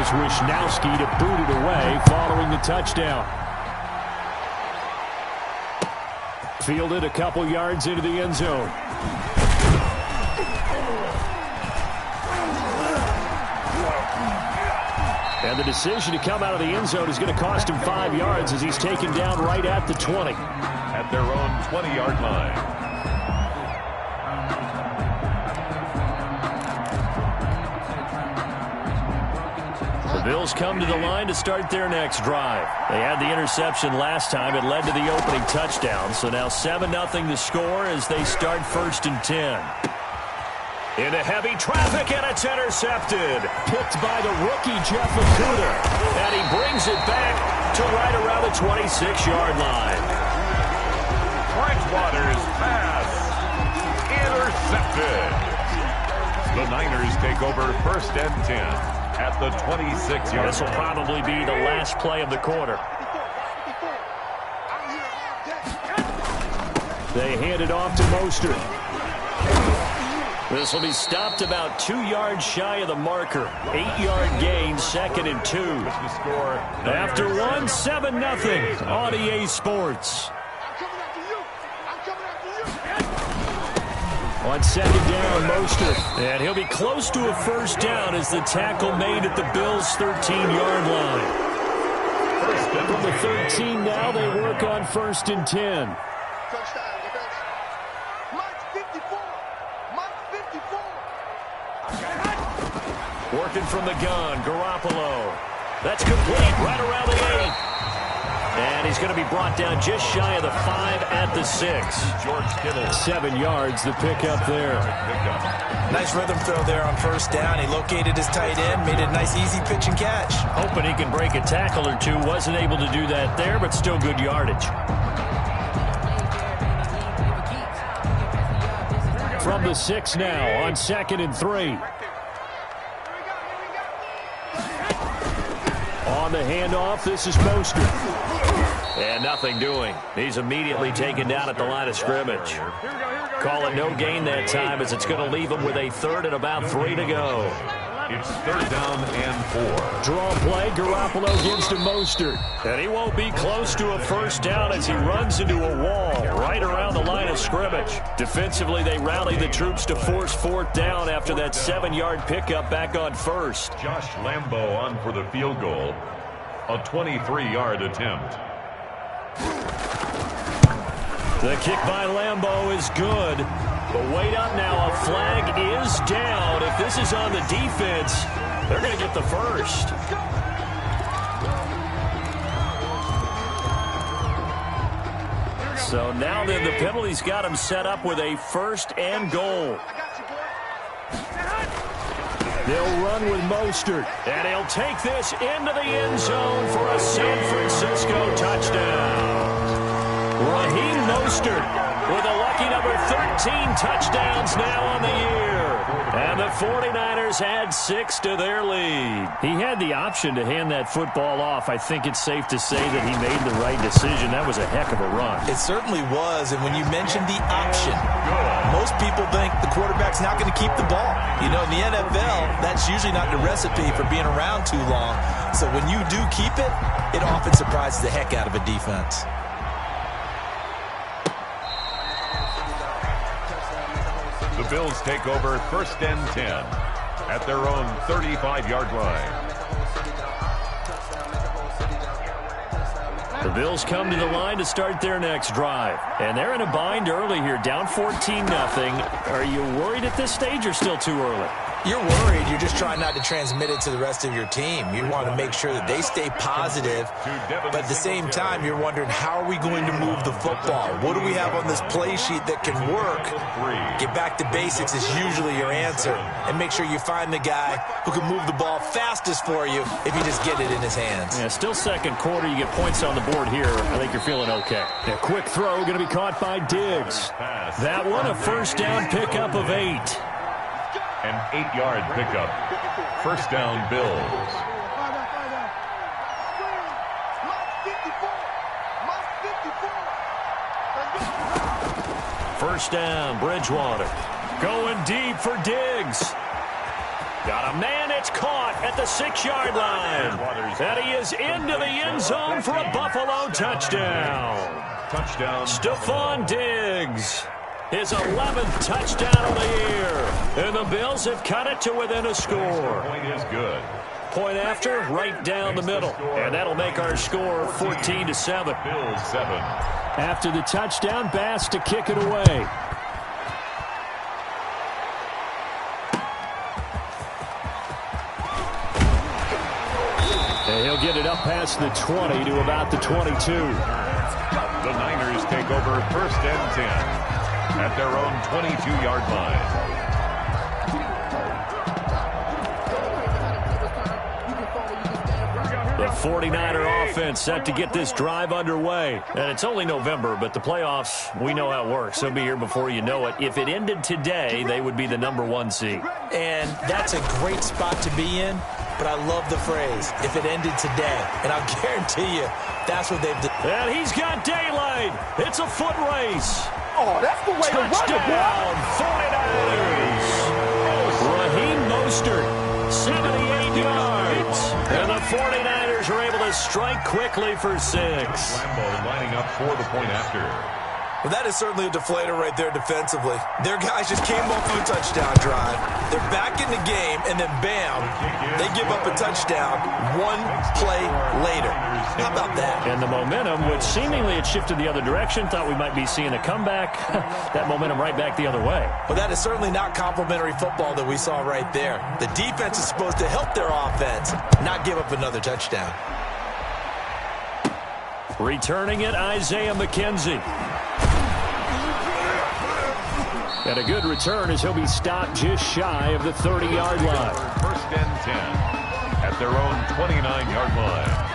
allows Wisnowski to boot it away following the touchdown. Fielded a couple yards into the end zone. And the decision to come out of the end zone is going to cost him 5 yards as he's taken down right at the 20. At their own 20-yard line. The Bills come to the line to start their next drive. They had the interception last time. It led to the opening touchdown. So now 7-0 the score as they start 1st and 10. Into heavy traffic, and it's intercepted. Picked by the rookie, Jeff Okudah. And he brings it back to right around the 26-yard line. Bridgewater's pass. Intercepted. The Niners take over 1st and 10 at the 26-yard line. This will probably be the last play of the quarter. They hand it off to Mostert. This will be stopped about 2 yards shy of the marker. 8-yard gain, 2nd and 2. After one, 7-0 on EA Sports. On 2nd down, Mostert. And he'll be close to a 1st down as the tackle made at the Bills' 13-yard line. From the 13 now, they work on 1st and 10. Working from the gun, Garoppolo. That's complete right around the 8. And he's going to be brought down just shy of the 5 at the 6. George Kittle. 7 yards, the pickup there. Nice rhythm throw there on 1st down. He located his tight end, made it a nice easy pitch and catch. Hoping he can break a tackle or two. Wasn't able to do that there, but still good yardage. From the 6 now on 2nd and 3. On the handoff, this is Mostert. And nothing doing. He's immediately taken down at the line of scrimmage. Call it no gain that time as it's going to leave him with a 3rd and about 3 to go. It's 3rd down and 4. Draw play, Garoppolo gives to Mostert. And he won't be close to a 1st down as he runs into a wall right around the line of scrimmage. Defensively, they rally the troops to force 4th down after that 7-yard pickup back on 1st. Josh Lambo on for the field goal. A 23-yard attempt. The kick by Lambo is good. But wait up now, a flag is down. If this is on the defense, they're going to get the 1st. So now then the penalty's got him set up with a 1st and goal. They'll run with Mostert, and he'll take this into the end zone for a San Francisco touchdown. Raheem Mostert with a lucky number 13 touchdowns now on the year. And the 49ers add 6 to their lead. He had the option to hand that football off. I think it's safe to say that he made the right decision. That was a heck of a run. It certainly was, and when you mentioned the option, most people think the quarterback's not going to keep the ball. You know, in the NFL, that's usually not the recipe for being around too long. So when you do keep it, it often surprises the heck out of a defense. The Bills take over 1st and 10 at their own 35-yard line. The Bills come to the line to start their next drive. And they're in a bind early here, down 14-0. Are you worried at this stage or still too early? You're worried. You're just trying not to transmit it to the rest of your team. You want to make sure that they stay positive. But at the same time, you're wondering, how are we going to move the football? What do we have on this play sheet that can work? Get back to basics is usually your answer. And make sure you find the guy who can move the ball fastest for you if you just get it in his hands. Yeah, still 2nd quarter. You get points on the board here. I think you're feeling okay. A quick throw going to be caught by Diggs. That one, a 1st down pickup of 8. An 8-yard pickup. 1st down, Bills. First down, Bridgewater. Going deep for Diggs. Got a man, it's caught at the 6-yard line. And he is into the end zone for a Buffalo touchdown. Stephon Diggs, his 11th touchdown of the year. And the Bills have cut it to within a score. Point is good. Point after, right down the middle. And that'll make our score 14-7. Bills 7. After the touchdown, Bass to kick it away. And he'll get it up past the 20 to about the 22. The Niners take over 1st and 10 at their own 22-yard line. The 49er offense set to get this drive underway. And it's only November, but the playoffs, we know how it works. They'll be here before you know it. If it ended today, they would be the #1 seed. And that's a great spot to be in, but I love the phrase, if it ended today. And I'll guarantee you, that's what they've done. And he's got daylight. It's a foot race. Oh, that's the way to run it, Touchdown, 49ers. Raheem Mostert, 78 yards. And the 49ers are able to strike quickly for 6. Lambeau lining up for the point after. Well, that is certainly a deflator right there defensively. Their guys just came off of a touchdown drive. They're back in the game, and then bam, they give up a touchdown 1 play later. How about that? And the momentum, which seemingly had shifted the other direction, thought we might be seeing a comeback. That momentum right back the other way. Well, that is certainly not complimentary football that we saw right there. The defense is supposed to help their offense, not give up another touchdown. Returning it, Isaiah McKenzie. And a good return as he'll be stopped just shy of the 30-yard line. 1st and 10 at their own 29-yard line.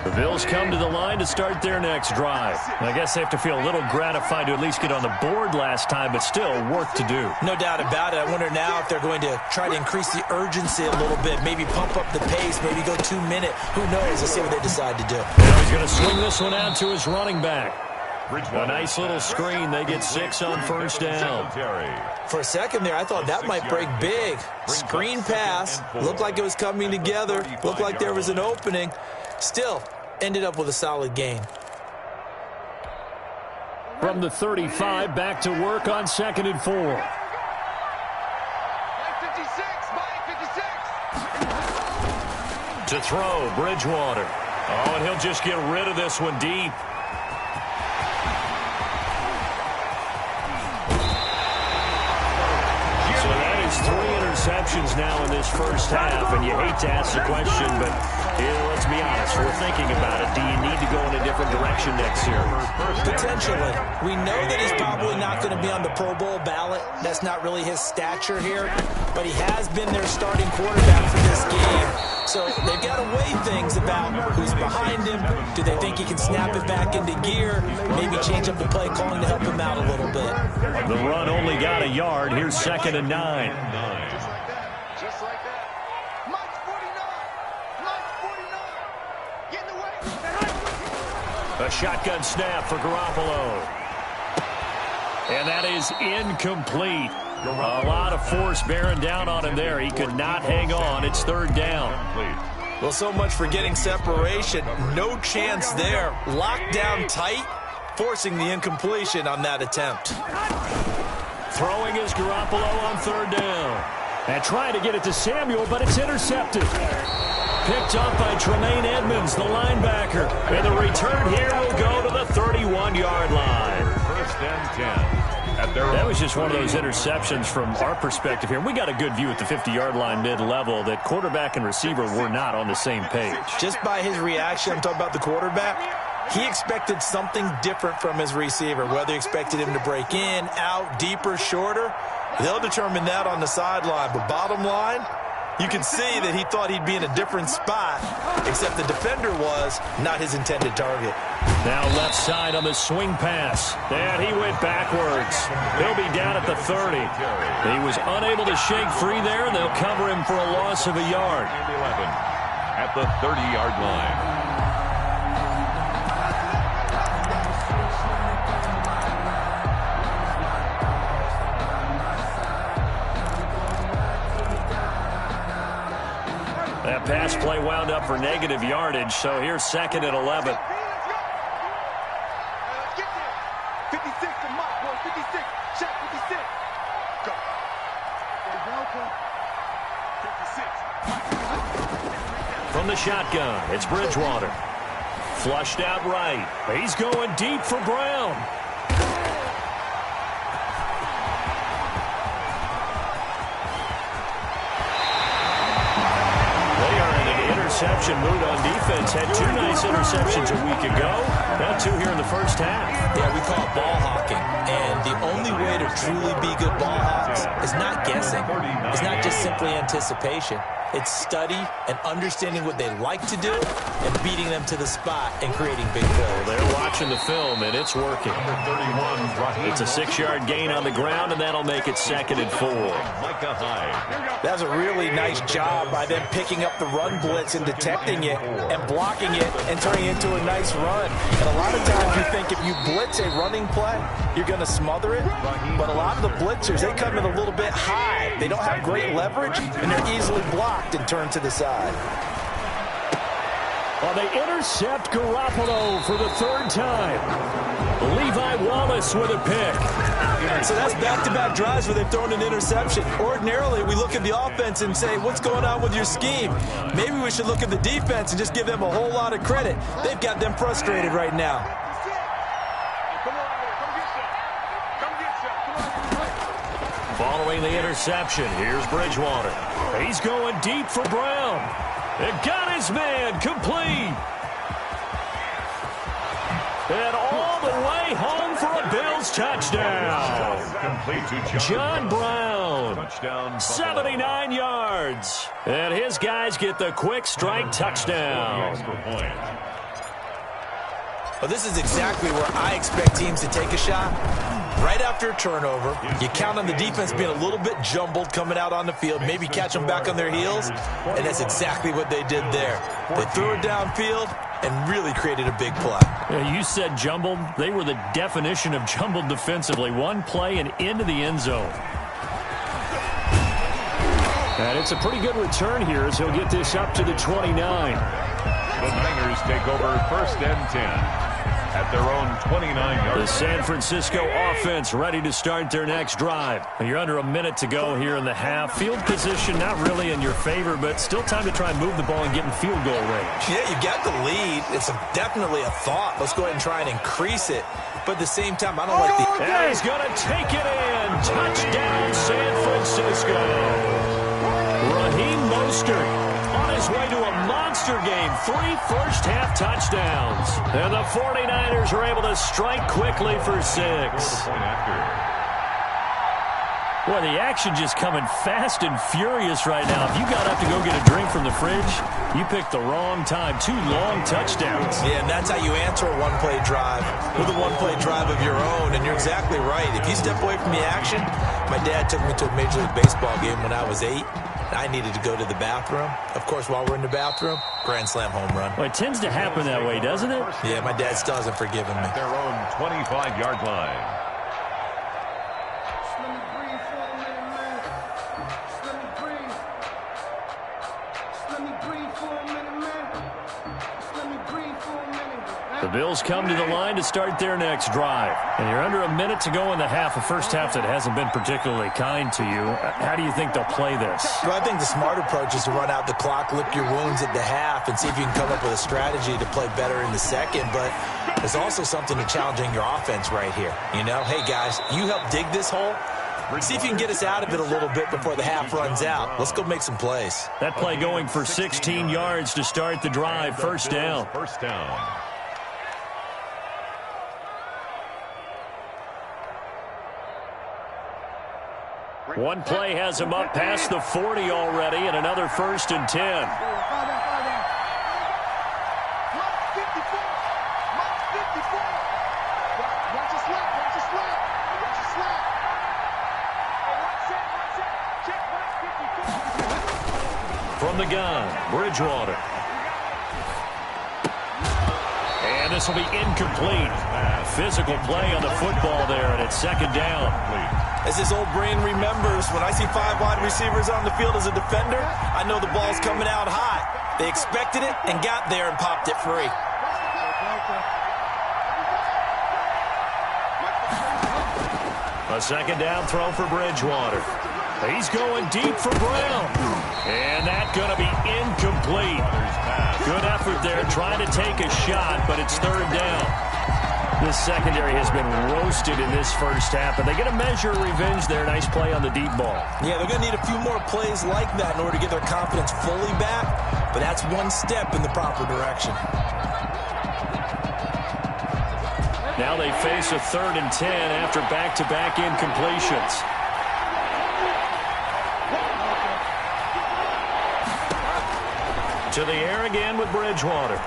The Bills come to the line to start their next drive. I guess they have to feel a little gratified to at least get on the board last time, but still work to do. No doubt about it. I wonder now if they're going to try to increase the urgency a little bit, maybe pump up the pace, maybe go 2-minute. Who knows? Let's see what they decide to do. Now he's going to swing this one out to his running back. A nice little screen. They get 6 on 1st down. For a second there, I thought that might break big. Screen pass. Looked like it was coming together. Looked like there was an opening. Still, ended up with a solid gain. From the 35, back to work on 2nd and 4. To throw, Bridgewater. Oh, and he'll just get rid of this one deep. So that is 3 interceptions now in this first half, and you hate to ask the question, but let's be honest, we're thinking about it. Do you need to go in a different direction next year? Potentially. We know that he's probably not going to be on the Pro Bowl ballot. That's not really his stature here, but he has been their starting quarterback for this game. So they've got to weigh things about who's behind him. Do they think he can snap it back into gear? Maybe change up the play calling to help him out a little bit. The run only got a yard. Here's 2nd and 9. Just like that. Mike's 49. Mike's 49. Get in the way. A shotgun snap for Garoppolo. And that is incomplete. A lot of force bearing down on him there. He could not hang on. It's 3rd down. Well, so much for getting separation. No chance there. Locked down tight, forcing the incompletion on that attempt. Throwing is Garoppolo on 3rd down. And trying to get it to Samuel, but it's intercepted. Picked up by Tremaine Edmonds, the linebacker. And the return here will go to the 31-yard line. 1st and 10. That was just one of those interceptions from our perspective here. We got a good view at the 50-yard line mid-level that quarterback and receiver were not on the same page. Just by his reaction, I'm talking about the quarterback, he expected something different from his receiver, whether he expected him to break in, out, deeper, shorter. They'll determine that on the sideline. But bottom line, you can see that he thought he'd be in a different spot, except the defender was not his intended target. Now left side on the swing pass. And he went backwards. He'll be down at the 30. He was unable to shake free there, and they'll cover him for a loss of a yard. At the 30-yard line. That pass play wound up for negative yardage, so here's 2nd and 11. 56 to Mike, boy. 56. Check 56. Go. From the shotgun, it's Bridgewater. Flushed out right. He's going deep for Brown. They are in an interception mood on defense. Had 2 nice interceptions a week ago. Now 2 here in the first half. Yeah, we call it ball hawking. And the only way to truly be good ball hawks is not guessing. It's not just simply anticipation. It's study and understanding what they like to do and beating them to the spot and creating big plays. They're watching the film, and it's working. It's a 6-yard gain on the ground, and that'll make it 2nd and 4. That's a really nice job by them picking up the run blitz and detecting it and blocking it and turning it into a nice run. And a lot of times you think if you blitz a running play, you're going to smother it. But a lot of the blitzers, they come in a little bit high. They don't have great leverage, and they're easily blocked and turned to the side. Well, they intercept Garoppolo for the 3rd time. Levi Wallace with a pick. So that's back-to-back drives where they've thrown an interception. Ordinarily, we look at the offense and say, what's going on with your scheme? Maybe we should look at the defense and just give them a whole lot of credit. They've got them frustrated right now. Following the interception, here's Bridgewater. He's going deep for Brown. It got his man complete. And all the way home for a Bills touchdown. John Brown, 79 yards. And his guys get the quick strike touchdown. Well, this is exactly where I expect teams to take a shot. Right after a turnover, you count on the defense being a little bit jumbled coming out on the field, maybe catch them back on their heels, and that's exactly what they did there. They threw it downfield and really created a big play. Yeah, you said jumbled. They were the definition of jumbled defensively. One play and into the end zone. And it's a pretty good return here as he'll get this up to the 29. The Niners take over 1st and 10. At their own 29-yard. The San Francisco offense ready to start their next drive. You're under a minute to go here in the half. Field position not really in your favor, but still time to try and move the ball and get in field goal range. Yeah, you got the lead. It's definitely a thought. Let's go ahead and try and increase it. But at the same time, I don't like the... And he's going to take it in. Touchdown, San Francisco. Raheem Mostert on his way to a monster game. 3 first-half touchdowns. And the 49ers are able to strike quickly for 6. Boy, the action just coming fast and furious right now. If you got up to go get a drink from the fridge, you picked the wrong time. 2 long touchdowns. Yeah, and that's how you answer a one-play drive with a one-play drive of your own. And you're exactly right. If you step away from the action, my dad took me to a Major League Baseball game when I was 8. I needed to go to the bathroom. Of course, while we're in the bathroom, grand slam home run. Well, it tends to happen that way, doesn't it? Yeah, my dad still hasn't forgiven me. Their own 25-yard line. The Bills come to the line to start their next drive. And you're under a minute to go in the half, a first half that hasn't been particularly kind to you. How do you think they'll play this? Well, I think the smart approach is to run out the clock, lick your wounds at the half, and see if you can come up with a strategy to play better in the second. But there's also something to challenging your offense right here. You know, hey, guys, you help dig this hole. See if you can get us out of it a little bit before the half runs out. Let's go make some plays. That play going for 16 yards to start the drive. First down. First down. One play has him up past the 40 already, and another 1st and 10. From the gun, Bridgewater. And this will be incomplete. Physical play on the football there, and It's second down. As his old brain remembers, when I see 5 wide receivers on the field as a defender, I know the ball's coming out high. They expected it and got there and popped it free. A second down throw for Bridgewater. He's going deep for Brown. And that's going to be incomplete. Good effort there trying to take a shot, but it's third down. This secondary has been roasted in this first half, but they get a measure of revenge there. Nice play on the deep ball. Yeah, they're going to need a few more plays like that in order to get their confidence fully back, but that's one step in the proper direction. Now they face a 3rd and 10 after back-to-back incompletions. To the air again with Bridgewater.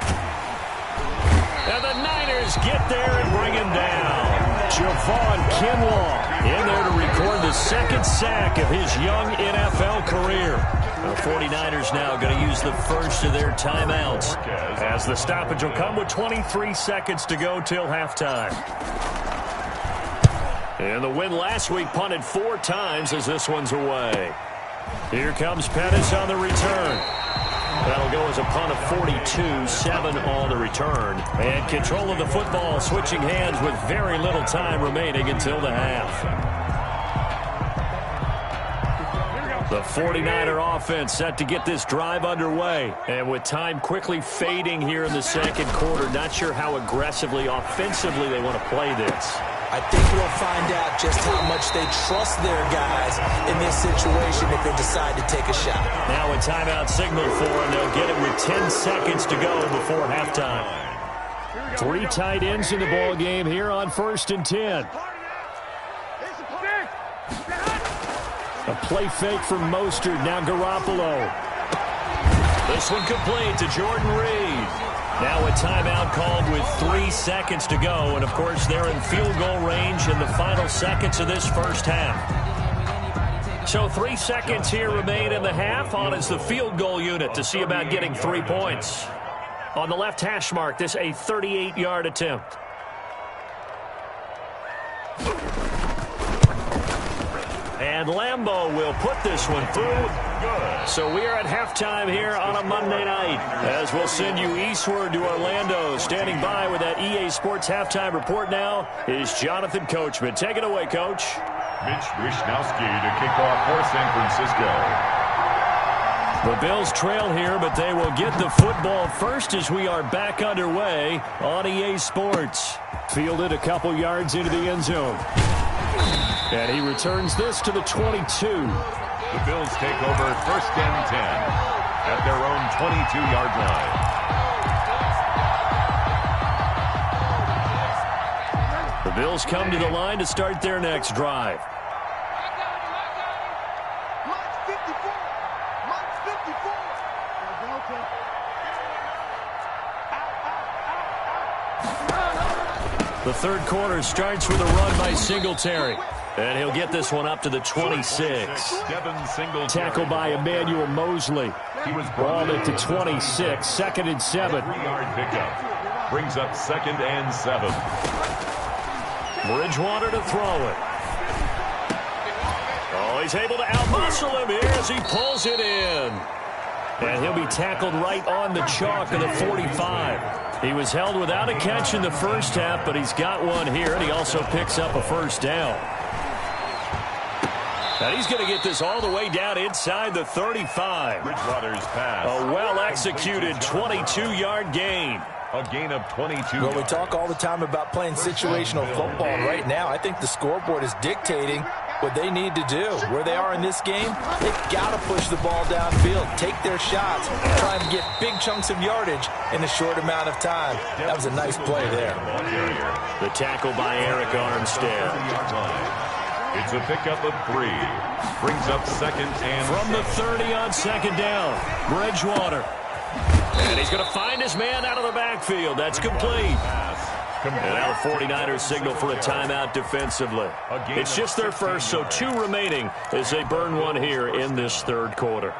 And the Niners get there and bring him down. Javon Kinlaw in there to record the 2nd sack of his young NFL career. The 49ers now going to use the first of their timeouts, as the stoppage will come with 23 seconds to go till halftime. And the win last week punted 4 times as this one's away. Here comes Pettis on the return. That'll go as a punt of 42, 7 on the return. And control of the football switching hands with very little time remaining until the half. The 49er offense set to get this drive underway. And with time quickly fading here in the second quarter, not sure how aggressively, offensively they want to play this. I think we'll find out just how much they trust their guys in this situation if they decide to take a shot. Now a timeout signal for them. They'll get it with 10 seconds to go before halftime. 3 tight ends in the ball game here on 1st and 10. A play fake from Mostert, now Garoppolo. This one complete to Jordan Reed. Now a timeout called with 3 seconds to go, and of course they're in field goal range in the final seconds of this first half. So 3 seconds here remain in the half. On is the field goal unit to see about getting 3 points. On the left hash mark, this a 38-yard attempt. And Lambeau will put this one through. Good. So we are at halftime here on a Monday night, as we'll send you eastward to Orlando. Standing by with that EA Sports halftime report now is Jonathan Coachman. Take it away, Coach. Mitch Wishnowski to kick off for San Francisco. The Bills trail here, but they will get the football first as we are back underway on EA Sports. Fielded a couple yards into the end zone. And he returns this to the 22. The Bills take over 1st and 10 at their own 22-yard line. The Bills come to the line to start their next drive. The third quarter starts with a run by Singletary. And he'll get this one up to the 26. Tackled by Emmanuel Mosley. Ball at the 26. 2nd and 7. 3-yard pickup. Brings up 2nd and 7. Bridgewater to throw it. Oh, he's able to outmuscle him here as he pulls it in. And he'll be tackled right on the chalk of the 45. He was held without a catch in the first half, but he's got one here, and he also picks up a first down. And he's going to get this all the way down inside the 35. Bridgewater's pass. A well-executed 22-yard gain. A gain of 22. Well, we talk all the time about playing situational football. Right now, I think the scoreboard is dictating what they need to do. Where they are in this game, they've got to push the ball downfield, take their shots, try and get big chunks of yardage in a short amount of time. That was a nice play there. The tackle by Eric Armstead. It's a pickup of 3. Brings up 2nd and from the 30 on 2nd down. Bridgewater. And he's going to find his man out of the backfield. That's complete. And now the 49ers signal for a timeout defensively. It's just their first, so 2 remaining as they burn one here in this third quarter.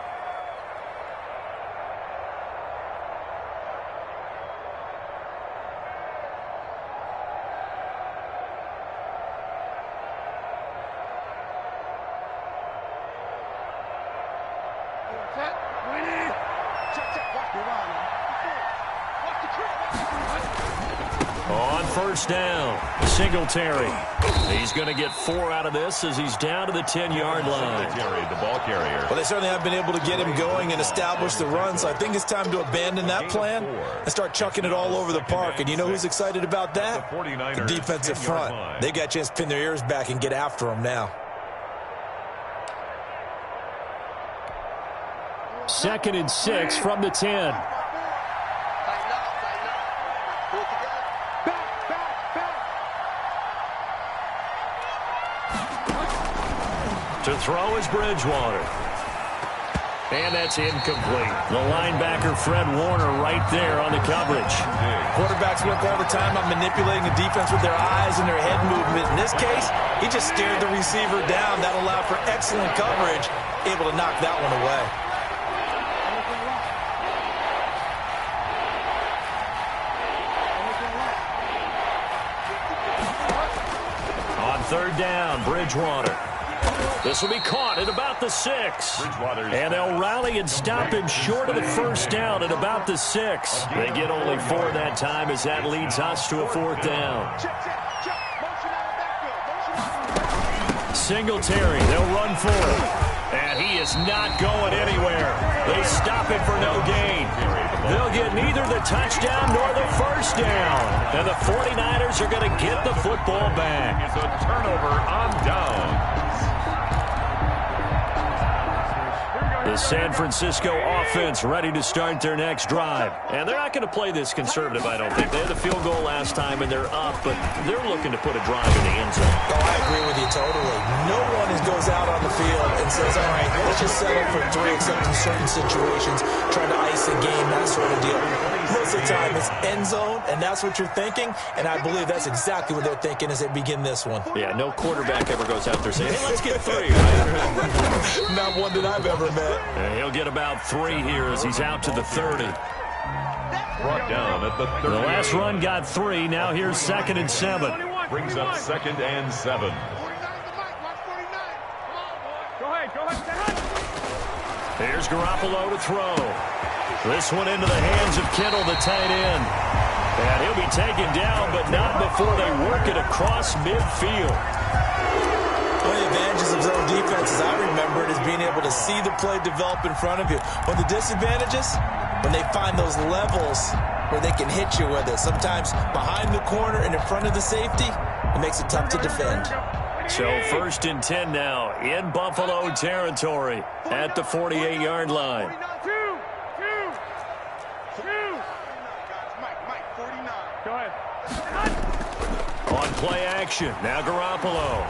first down. Singletary. He's going to get 4 out of this as he's down to the 10-yard line. The ball carrier. Well, they certainly have been able to get him going and establish the run, so I think it's time to abandon that plan and start chucking it all over the park. And you know who's excited about that? The defensive front. They got a chance to pin their ears back and get after him now. 2nd and 6 from the 10. To throw is Bridgewater. And that's incomplete. The linebacker, Fred Warner, right there on the coverage. Quarterbacks work all the time on manipulating the defense with their eyes and their head movement. In this case, he just stared the receiver down. That allowed for excellent coverage, able to knock that one away. On 3rd down, Bridgewater. This will be caught at about the 6. And they'll rally and stop him short of the first down at about the 6. They get only 4 that time as that leads us to a 4th down. Singletary, they'll run for it. And he is not going anywhere. They stop him for no gain. They'll get neither the touchdown nor the first down. And the 49ers are going to get the football back. It's a turnover on down. The San Francisco offense ready to start their next drive. And they're not going to play this conservative, I don't think. They had a field goal last time, and they're up, but they're looking to put a drive in the end zone. Oh, I agree with you totally. No one goes out on the field and says, all right, let's just settle for 3, except in certain situations, trying to ice a game, that sort of deal. Most of the time, it's end zone, and that's what you're thinking, and I believe that's exactly what they're thinking as they begin this one. Yeah, no quarterback ever goes out there saying, hey, let's get 3. Right? Not one that I've ever met. And he'll get about 3 here as he's out to the 30. Brought down at the 30. The last run got 3. Now here's 2nd and 7. Brings up 2nd and 7. Here's Garoppolo to throw. This one into the hands of Kittle, the tight end. And he'll be taken down, but not before they work it across midfield. One of the advantages of zone defense, as I remember it, is being able to see the play develop in front of you. One of the disadvantages, when they find those levels where they can hit you with it. Sometimes behind the corner and in front of the safety, it makes it tough to defend. So 1st and 10 now in Buffalo territory at the 48-yard line. On play action, now Garoppolo.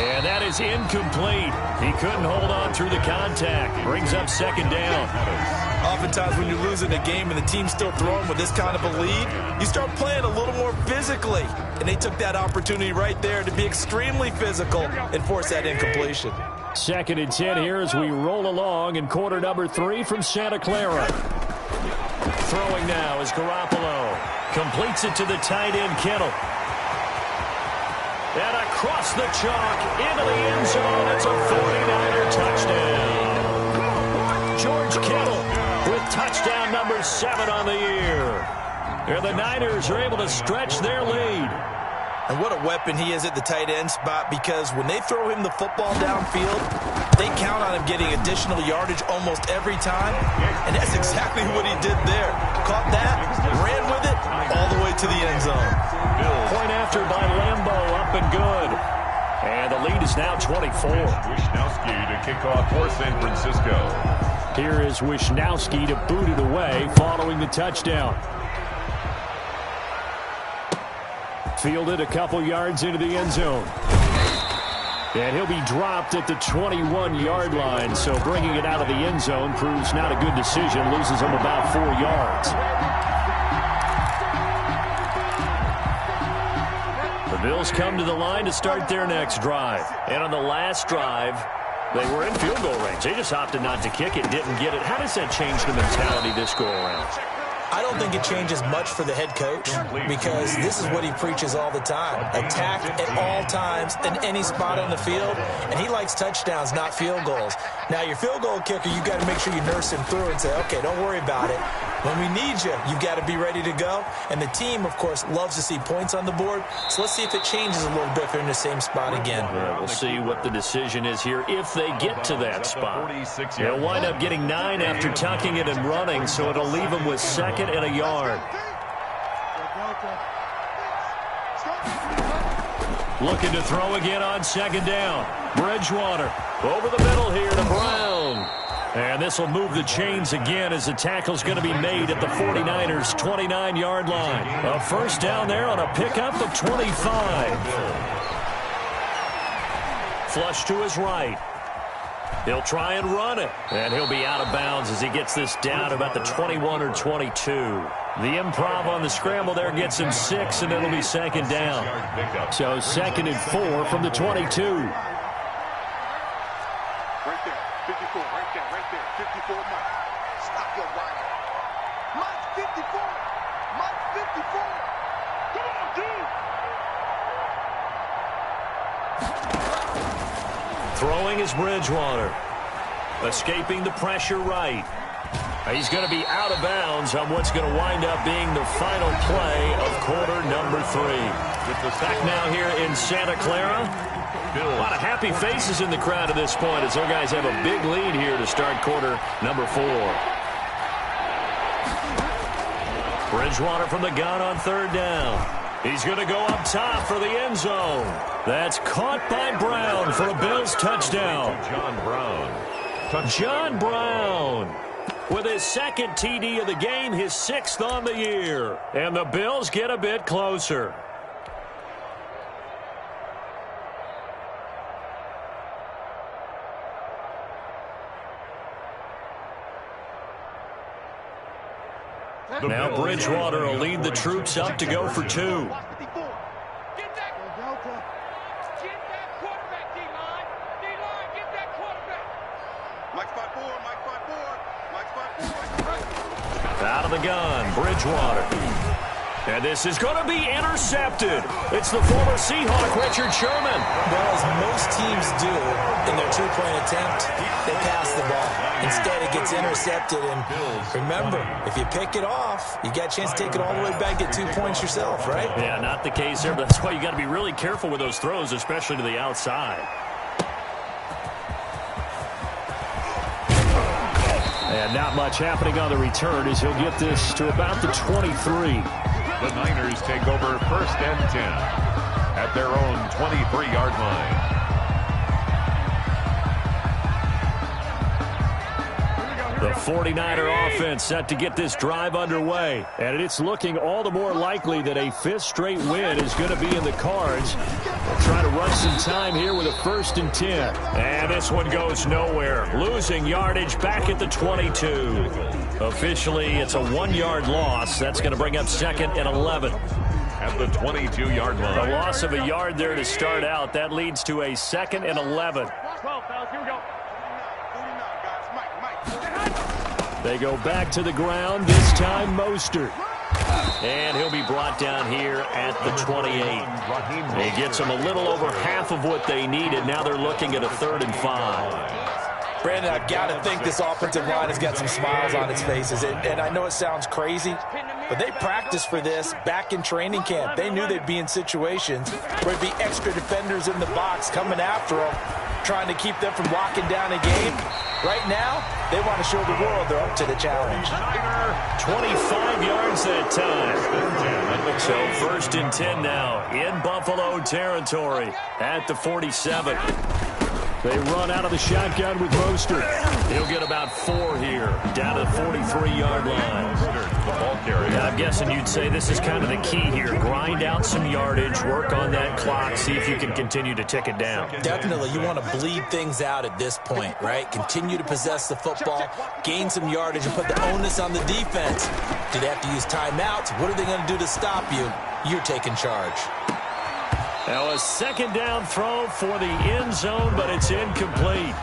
And that is incomplete. He couldn't hold on through the contact. Brings up 2nd down. Oftentimes when you're losing a game and the team's still throwing with this kind of a lead, you start playing a little more physically. And they took that opportunity right there to be extremely physical and force that incompletion. 2nd and 10 here as we roll along in quarter number 3 from Santa Clara. Throwing now is Garoppolo. Completes it to the tight end, Kittle. And across the chalk into the end zone. It's a 49er touchdown. George Kittle with touchdown number 7 on the year. And the Niners are able to stretch their lead. And what a weapon he is at the tight end spot, because when they throw him the football downfield, they count on him getting additional yardage almost every time. And that's exactly what he did there. Caught that, ran with it, all the way to the end zone. Point after by Lambo, up and good. And the lead is now 24. Wishnowski to kick off for San Francisco. Here is Wishnowski to boot it away following the touchdown. Fielded a couple yards into the end zone. And he'll be dropped at the 21-yard line, so bringing it out of the end zone proves not a good decision. Loses him about 4 yards. The Bills come to the line to start their next drive. And on the last drive, they were in field goal range. They just opted not to kick it, didn't get it. How does that change the mentality this go-around? I don't think it changes much for the head coach, because this is what he preaches all the time. Attack at all times in any spot on the field, and he likes touchdowns, not field goals. Now, your field goal kicker, you got to make sure you nurse him through and say, okay, don't worry about it. When we need you, you've got to be ready to go. And the team, of course, loves to see points on the board. So let's see if it changes a little bit if they're in the same spot again. We'll see what the decision is here if they get to that spot. They'll wind up getting 9 after tucking it and running, so it'll leave them with 2nd and a yard. Looking to throw again on 2nd down. Bridgewater over the middle here to Brown. And this will move the chains again as the tackle's going to be made at the 49ers' 29-yard line. A 1st down there on a pickup of 25. Flush to his right. He'll try and run it. And he'll be out of bounds as he gets this down about the 21 or 22. The improv on the scramble there gets him 6, and it'll be 2nd down. So 2nd and 4 from the 22. Right there, 54, right there, 54, Mike. Stop your whining. Mike, 54. Mike, 54. Come on, dude. Throwing is Bridgewater. Escaping the pressure right. He's going to be out of bounds on what's going to wind up being the final play of quarter number 3. Back now here in Santa Clara. A lot of happy faces in the crowd at this point as their guys have a big lead here to start quarter number 4. Bridgewater from the gun on 3rd down. He's going to go up top for the end zone. That's caught by Brown for a Bills touchdown. John Brown with his 2nd TD of the game, his 6th on the year. And the Bills get a bit closer. Now Bridgewater will lead the troops up to go for 2. Out of the gun, Bridgewater. And this is going to be intercepted. It's the former Seahawk, Richard Sherman. Well, as most teams do in their 2-point attempt, they pass the ball. Instead, it gets intercepted. And remember, if you pick it off, you got a chance to take it all the way back, get 2 points yourself, right? Yeah, not the case there, but that's why you got to be really careful with those throws, especially to the outside. And not much happening on the return as he'll get this to about the 23. The Niners take over 1st and 10 at their own 23-yard line. The 49er offense set to get this drive underway. And it's looking all the more likely that a 5th straight win is going to be in the cards. They'll try to run some time here with a 1st and 10. And this one goes nowhere. Losing yardage back at the 22. Officially, it's a 1-yard loss. That's going to bring up 2nd and 11. At the 22-yard line. A loss of a yard there to start out. That leads to a 2nd and 11. 12, fellas, here we go. They go back to the ground, this time Mostert. And he'll be brought down here at the 28. He gets them a little over half of what they needed. Now they're looking at a 3rd and 5. Brandon, I've got to think this offensive line has got some smiles on its faces. And I know it sounds crazy, but they practiced for this back in training camp. They knew they'd be in situations where there'd be extra defenders in the box coming after them, trying to keep them from locking down a game. Right now, they want to show the world they're up to the challenge. 25 yards that time. So 1st and 10 now in Buffalo territory at the 47. They run out of the shotgun with Mostert. He'll get about 4 here, down to the 43-yard line. Now, I'm guessing you'd say this is kind of the key here. Grind out some yardage, work on that clock, see if you can continue to tick it down. Definitely, you want to bleed things out at this point, right? Continue to possess the football, gain some yardage, and put the onus on the defense. Do they have to use timeouts? What are they going to do to stop you? You're taking charge. Now a 2nd down throw for the end zone, but it's incomplete.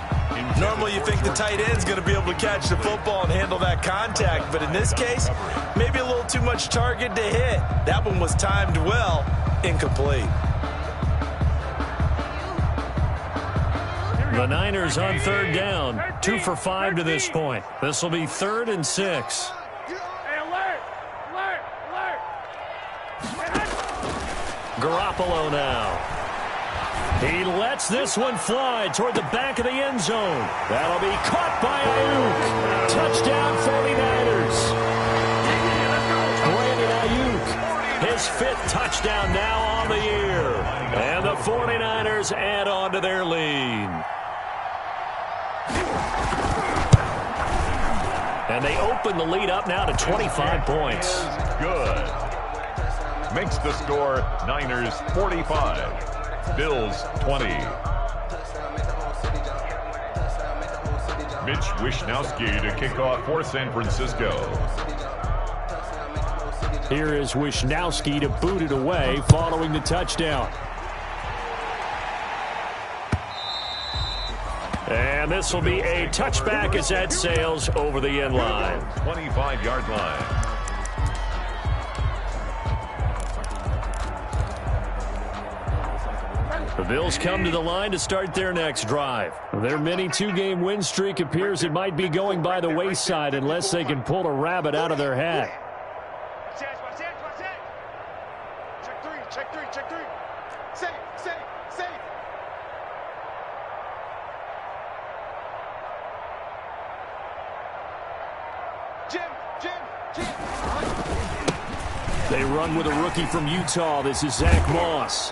Normally you think the tight end's going to be able to catch the football and handle that contact, but in this case, maybe a little too much target to hit. That one was timed well, incomplete. The Niners on 3rd down, 2 for 5 to this point. This will be 3rd and 6. Garoppolo now. He lets this one fly toward the back of the end zone. That'll be caught by Ayuk. Touchdown 49ers. Brandon Ayuk, his 5th touchdown now on the year. And the 49ers add on to their lead. And they open the lead up now to 25 points. Good. Makes the score Niners 45, Bills 20. Mitch Wishnowsky to kick off for San Francisco. Here is Wishnowsky to boot it away following the touchdown. And this will be a touchback as that sails over the end line. 25-yard line. The Bills come to the line to start their next drive. Their mini 2-game win streak appears it might be going by the wayside unless they can pull a rabbit out of their hat. Check three. Safe. Jim. They run with a rookie from Utah. This is Zach Moss.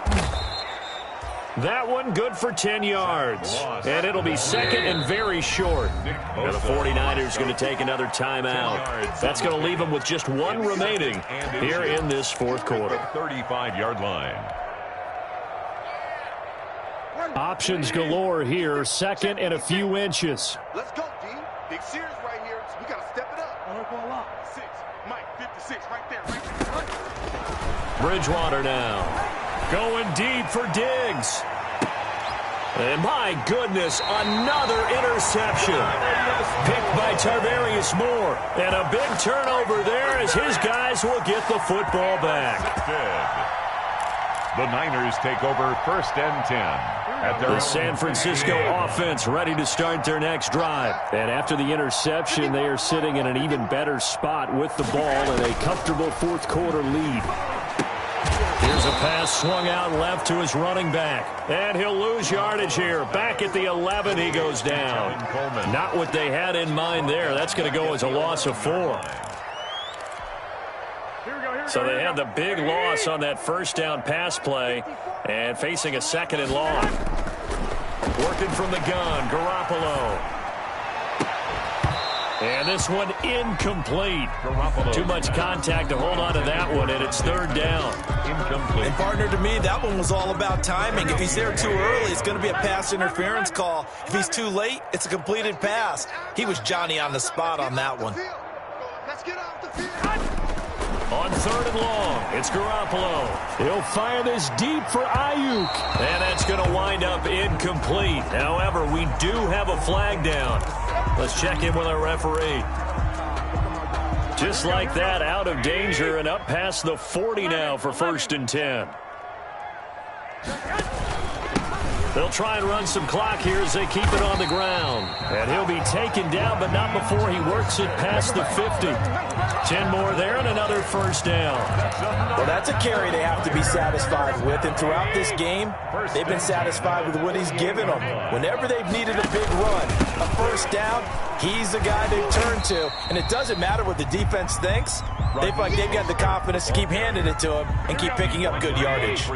That one good for 10 yards. And it'll be second and very short. And the 49ers going to take another timeout. That's going to leave them with just one remaining here in this fourth quarter. 35-yard line. Options galore here. Second and a few inches. Let's go, D. Big series right here. We got to step it up. 6. Mike, 56 right there. Bridgewater now. Going deep for Diggs. And my goodness, another interception. Picked by Tarvarius Moore. And a big turnover there as his guys will get the football back. The Niners take over first and 10. At their The San Francisco offense ready to start their next drive. And after the interception, they are sitting in an even better spot with the ball and a comfortable fourth quarter lead. Here's a pass swung out left to his running back. And he'll lose yardage here. Back at the 11, he goes down. Not what they had in mind there. That's going to go as a loss of 4. So they had the big loss on that first down pass play and facing a second and long. Working from the gun, Garoppolo. And this one incomplete. Too much contact to hold on to that one, and it's third down. Incomplete. And partner, to me, that one was all about timing. If he's there too early, it's going to be a pass interference call. If he's too late, it's a completed pass. He was Johnny on the spot on that one. Let's get off the field. On third and long, it's Garoppolo. He'll fire this deep for Ayuk. And that's going to wind up incomplete. However, we do have a flag down. Let's check in with our referee. Just like that, out of danger and up past the 40 now for first and 10. They'll try and run some clock here as they keep it on the ground. And he'll be taken down, but not before he works it past the 50. 10 more there and another first down. Well, that's a carry they have to be satisfied with. And throughout this game, they've been satisfied with what he's given them. Whenever they've needed a big run, a first down, he's the guy they've turned to. And it doesn't matter what the defense thinks. They've got the confidence to keep handing it to him and keep picking up good yardage.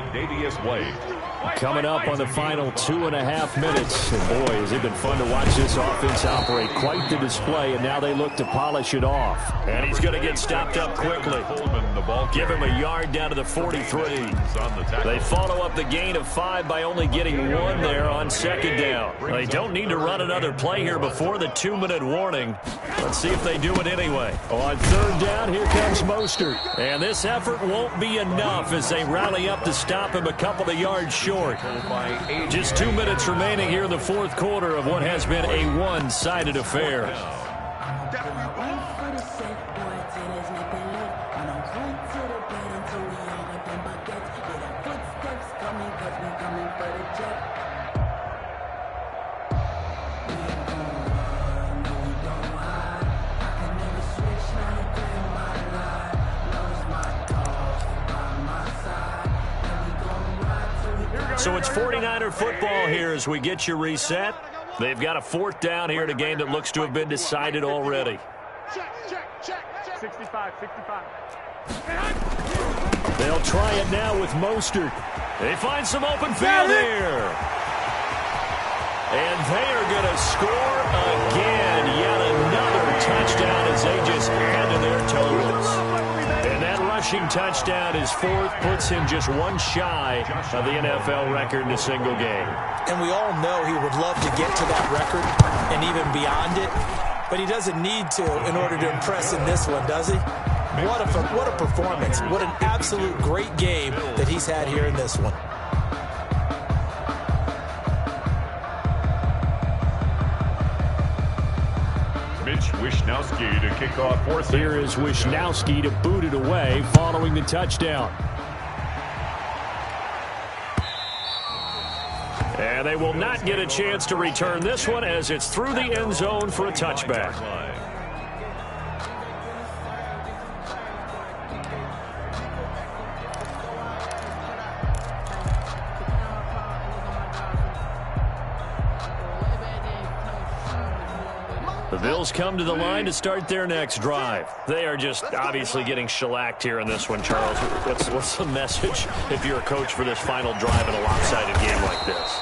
Coming up on the final 2.5 minutes. And boy, has it been fun to watch this offense operate. Quite the display, and now they look to polish it off. And he's going to get stopped up quickly. Give him a yard down to the 43. They follow up the gain of 5 by only getting 1 there on second down. They don't need to run another play here before the 2-minute warning. Let's see if they do it anyway. On third down, here comes Mostert. And this effort won't be enough as they rally up to stop him a couple of yards short. Just 2 minutes remaining here in the fourth quarter of what has been a one-sided affair. So it's 49er football here as we get you reset. They've got a 4th down here in a game that looks to have been decided already. Check. 65. They'll try it now with Mostert. They find some open field here. And they are going to score again. Yet another touchdown as they just add to their totals. And that rushing touchdown is 4th, puts him just one shy of the NFL record in a single game. And we all know he would love to get to that record and even beyond it. But he doesn't need to in order to impress in this one, does he? What a performance. What an absolute great game that he's had here in this one. Mitch Wishnowsky to kick off for San Here is Wishnowsky to boot it away following the touchdown. And they will not get a chance to return this one as it's through the end zone for a touchback. The Bills come to the line to start their next drive. They are just obviously getting shellacked here in this one, Charles. What's the message if you're a coach for this final drive in a lopsided game like this?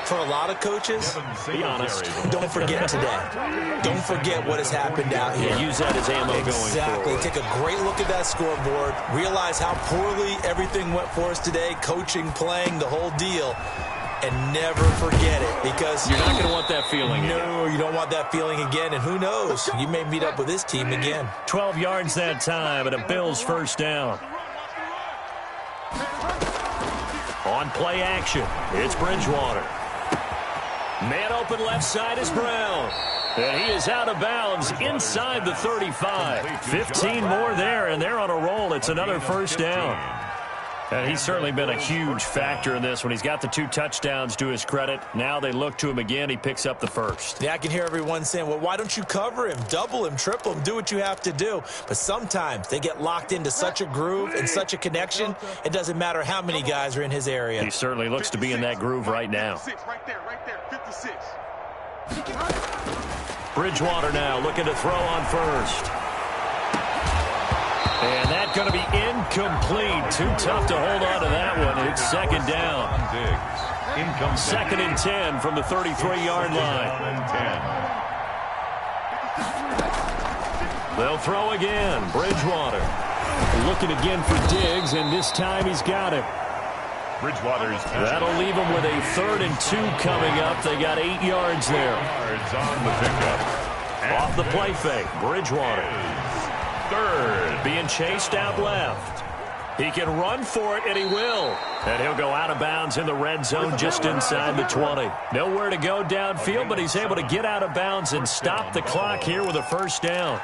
For a lot of coaches, be honest, don't forget today. Don't forget what has happened out here. Yeah, use that as ammo going forward. Exactly. Take a great look at that scoreboard. Realize how poorly everything went for us today. Coaching, playing, the whole deal. And never forget it, because you're not going to want that feeling again. No, you don't want that feeling again. And who knows? You may meet up with this team again. 12 yards that time and a Bills 1st down. On play action, it's Bridgewater. Man open left side is Brown. And he is out of bounds inside the 35. 15 more there, and they're on a roll. It's another 1st down. And he's certainly been a huge factor in this one. He's got the 2 touchdowns to his credit. Now they look to him again. He picks up the 1st. Yeah, I can hear everyone saying, well, why don't you cover him, double him, triple him, do what you have to do. But sometimes they get locked into such a groove and such a connection, it doesn't matter how many guys are in his area. He certainly looks to be in that groove right now. Right there, 56. Bridgewater now looking to throw on 1st. And that's going to be incomplete. Too tough to hold on to that one. It's 2nd down. 2nd and 10 from the 33-yard line. They'll throw again. Bridgewater looking again for Diggs, and this time he's got it. Bridgewater's that'll leave them with a 3rd and 2 coming up. They got 8 yards there. On the pickup. Off the play fake, Bridgewater. 3rd, being chased out left. He can run for it, and he will. And he'll go out of bounds in the red zone just inside the 20. Nowhere to go downfield, but he's able to get out of bounds and stop the clock here with a 1st down.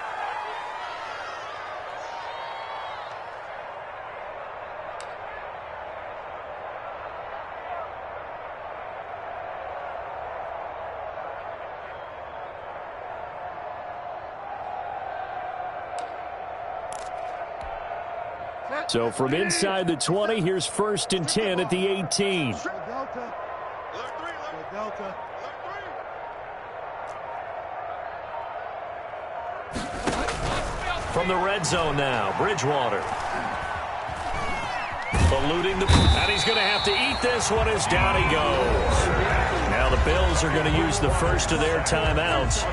So from inside the 20, here's 1st and 10 at the 18. From the red zone now, Bridgewater. Eluding and he's going to have to eat this one as down he goes. Now the Bills are going to use the 1st of their timeouts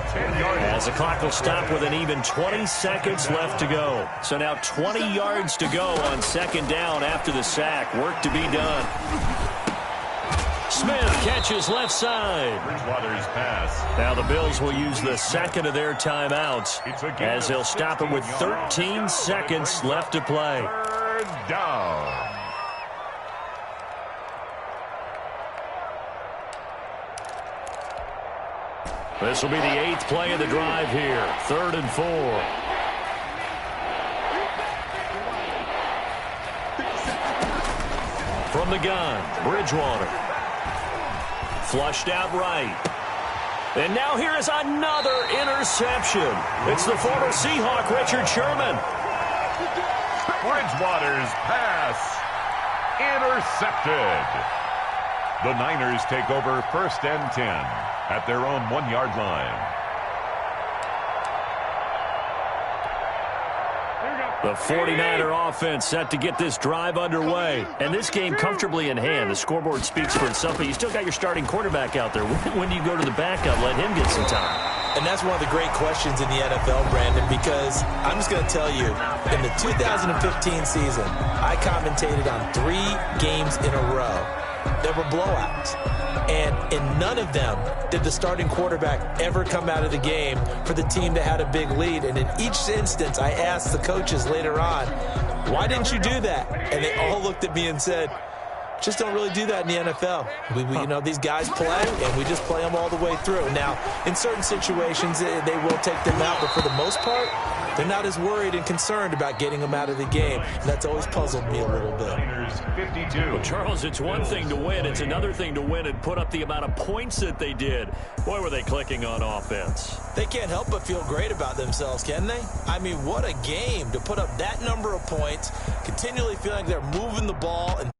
as the clock will stop with an even 20 seconds left to go. So now 20 yards to go on 2nd down after the sack. Work to be done. Smith catches left side. Bridgewater's pass. Now the Bills will use the 2nd of their timeouts as they'll stop it with 13 seconds left to play. 3rd down. This will be the 8th play of the drive here. 3rd and 4. From the gun, Bridgewater. Flushed out right. And now here is another interception. It's the former Seahawk, Richard Sherman. Bridgewater's pass intercepted. The Niners take over 1st and 10 at their own 1-yard line. The 49er offense set to get this drive underway. And this game comfortably in hand. The scoreboard speaks for itself, but you still got your starting quarterback out there. When do you go to the backup, let him get some time? And that's one of the great questions in the NFL, Brandon, because I'm just going to tell you, in the 2015 season, I commentated on 3 games in a row. There were blowouts. And in none of them did the starting quarterback ever come out of the game for the team that had a big lead. And in each instance, I asked the coaches later on, why didn't you do that? And they all looked at me and said, just don't really do that in the NFL. You know, these guys play, and we just play them all the way through. Now, in certain situations, they will take them out, but for the most part, they're not as worried and concerned about getting them out of the game. And that's always puzzled me a little bit. 52. Well, Charles, it's one thing to win. It's another thing to win and put up the amount of points that they did. Boy, were they clicking on offense. They can't help but feel great about themselves, can they? I mean, what a game to put up that number of points, continually feeling like they're moving the ball and